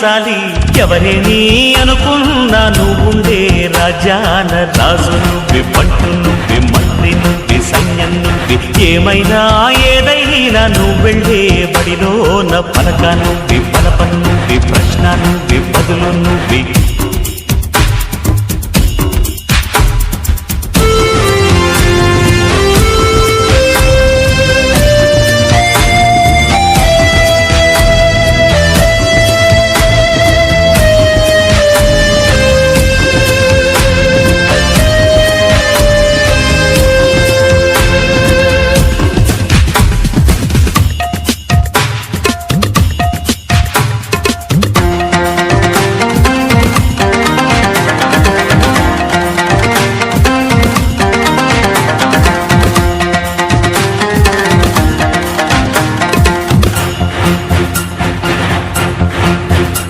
అందించాలి. ఎవరేని అనుకున్నా నువ్వుండే రాజాన రాజు నువ్వే, పంటు నువ్వే, మంత్రి నువ్వే, సైన్యం నువ్వే, ఏమైనా ఏదైనా నువ్వెళ్ళే బడిలోన పలక నువ్వే, పలప నువ్వే, ప్రశ్న నువ్వే, బదులు నువ్వే.